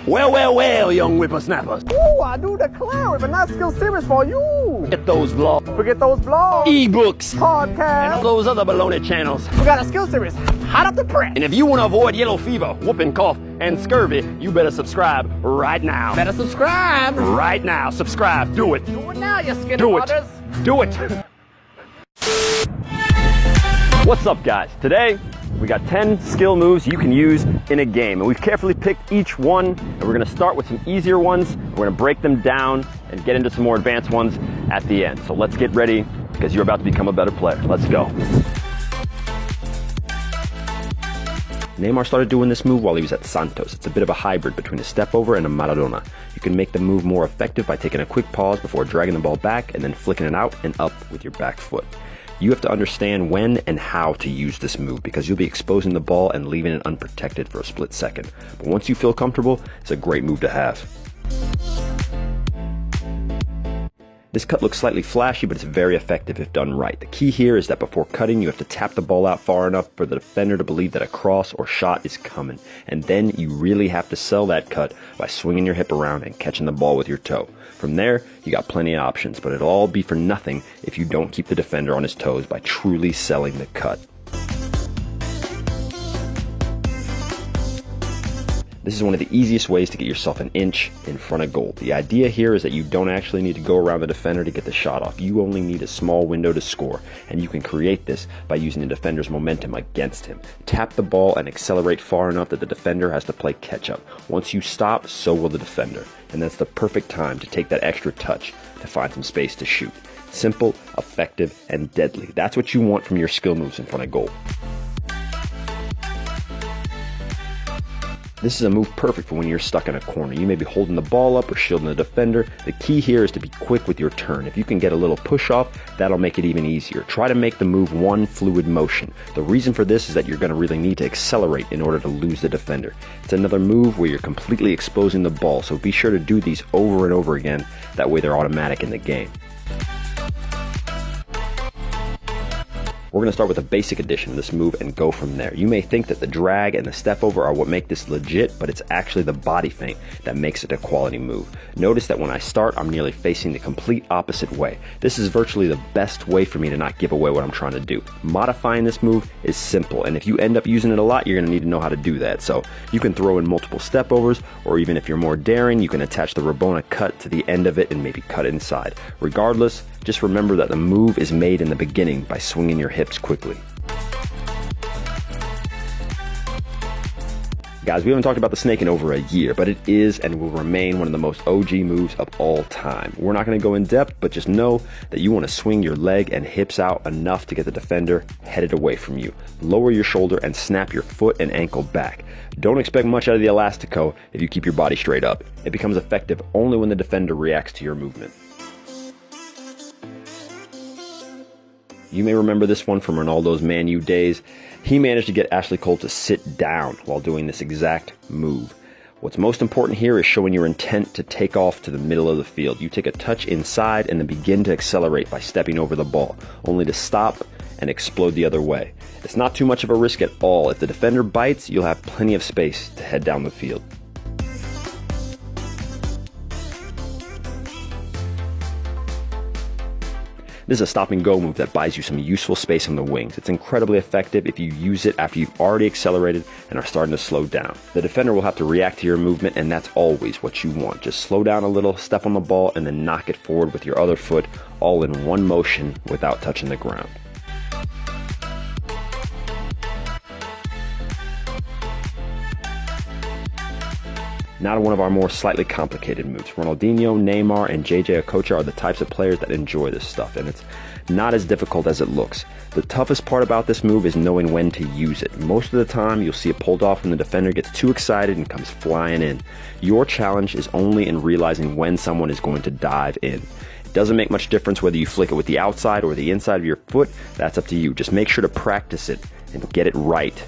Well, young whippersnappers. Ooh, I do declare it, but not skill serious for you. Forget those vlogs, Forget those blogs, ebooks, podcasts, and all those other baloney channels. We got a skill series hot up the press. And if you want to avoid yellow fever, whooping cough, and scurvy, you better subscribe right now. Better subscribe. Right now. Subscribe. Do it. Do it now, you skinny Do waters. it. Do it. What's up, guys? Today, we got 10 skill moves you can use in a game. And we've carefully picked each one, and we're gonna start with some easier ones. We're gonna break them down and get into some more advanced ones at the end. So let's get ready, because you're about to become a better player. Let's go. Neymar started doing this move while he was at Santos. It's a bit of a hybrid between a step over and a Maradona. You can make the move more effective by taking a quick pause before dragging the ball back and then flicking it out and up with your back foot. You have to understand when and how to use this move, because you'll be exposing the ball and leaving it unprotected for a split second. But once you feel comfortable, it's a great move to have. This cut looks slightly flashy, but it's very effective if done right. The key here is that before cutting, you have to tap the ball out far enough for the defender to believe that a cross or shot is coming. And then you really have to sell that cut by swinging your hip around and catching the ball with your toe. From there, you got plenty of options, but it'll all be for nothing if you don't keep the defender on his toes by truly selling the cut. This is one of the easiest ways to get yourself an inch in front of goal. The idea here is that you don't actually need to go around the defender to get the shot off. You only need a small window to score, and you can create this by using the defender's momentum against him. Tap the ball and accelerate far enough that the defender has to play catch up. Once you stop, so will the defender. And that's the perfect time to take that extra touch to find some space to shoot. Simple, effective, and deadly. That's what you want from your skill moves in front of goal. This is a move perfect for when you're stuck in a corner. You may be holding the ball up or shielding the defender. The key here is to be quick with your turn. If you can get a little push off, that'll make it even easier. Try to make the move one fluid motion. The reason for this is that you're going to really need to accelerate in order to lose the defender. It's another move where you're completely exposing the ball, so be sure to do these over and over again. That way they're automatic in the game. We're going to start with a basic edition of this move and go from there. You may think that the drag and the step over are what make this legit, but it's actually the body feint that makes it a quality move. Notice that when I start, I'm nearly facing the complete opposite way. This is virtually the best way for me to not give away what I'm trying to do. Modifying this move is simple, and if you end up using it a lot, you're going to need to know how to do that. So you can throw in multiple step overs, or even if you're more daring, you can attach the Rabona cut to the end of it and maybe cut inside. Regardless, just remember that the move is made in the beginning by swinging your hips quickly. Guys, we haven't talked about the snake in over a year, but it is and will remain one of the most OG moves of all time. We're not going to go in depth, but just know that you want to swing your leg and hips out enough to get the defender headed away from you. Lower your shoulder and snap your foot and ankle back. Don't expect much out of the elastico if you keep your body straight up. It becomes effective only when the defender reacts to your movement. You may remember this one from Ronaldo's Man U days. He managed to get Ashley Cole to sit down while doing this exact move. What's most important here is showing your intent to take off to the middle of the field. You take a touch inside and then begin to accelerate by stepping over the ball, only to stop and explode the other way. It's not too much of a risk at all. If the defender bites, you'll have plenty of space to head down the field. This is a stop and go move that buys you some useful space on the wings. It's incredibly effective if you use it after you've already accelerated and are starting to slow down. The defender will have to react to your movement, and that's always what you want. Just slow down a little, step on the ball, and then knock it forward with your other foot, all in one motion without touching the ground. Now to one of our more slightly complicated moves. Ronaldinho, Neymar, and JJ Okocha are the types of players that enjoy this stuff, and it's not as difficult as it looks. The toughest part about this move is knowing when to use it. Most of the time, you'll see it pulled off when the defender gets too excited and comes flying in. Your challenge is only in realizing when someone is going to dive in. It doesn't make much difference whether you flick it with the outside or the inside of your foot. That's up to you. Just make sure to practice it and get it right.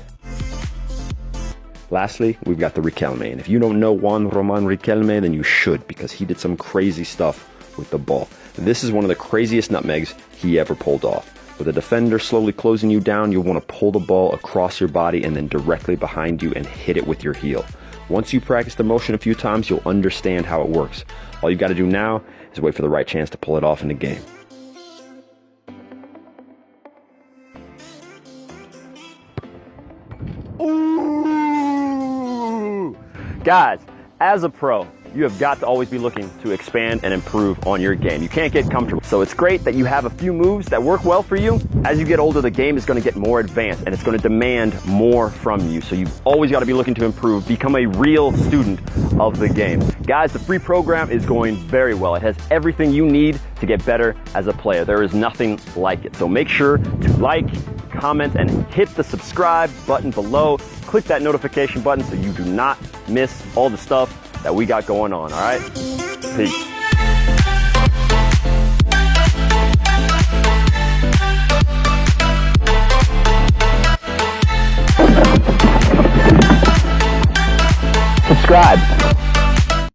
Lastly, we've got the Riquelme, and if you don't know Juan Roman Riquelme, then you should, because he did some crazy stuff with the ball. This is one of the craziest nutmegs he ever pulled off. With a defender slowly closing you down, you'll want to pull the ball across your body and then directly behind you and hit it with your heel. Once you practice the motion a few times, you'll understand how it works. All you got to do now is wait for the right chance to pull it off in the game. Ooh! Guys, as a pro, you have got to always be looking to expand and improve on your game. You can't get comfortable. So it's great that you have a few moves that work well for you. As you get older, the game is going to get more advanced and it's going to demand more from you. So you've always got to be looking to improve, become a real student of the game. Guys, the free program is going very well. It has everything you need to get better as a player. There is nothing like it. So make sure to like, comment, and hit the subscribe button below. Click that notification button so you do not miss all the stuff that we got going on, all right? Peace. Subscribe.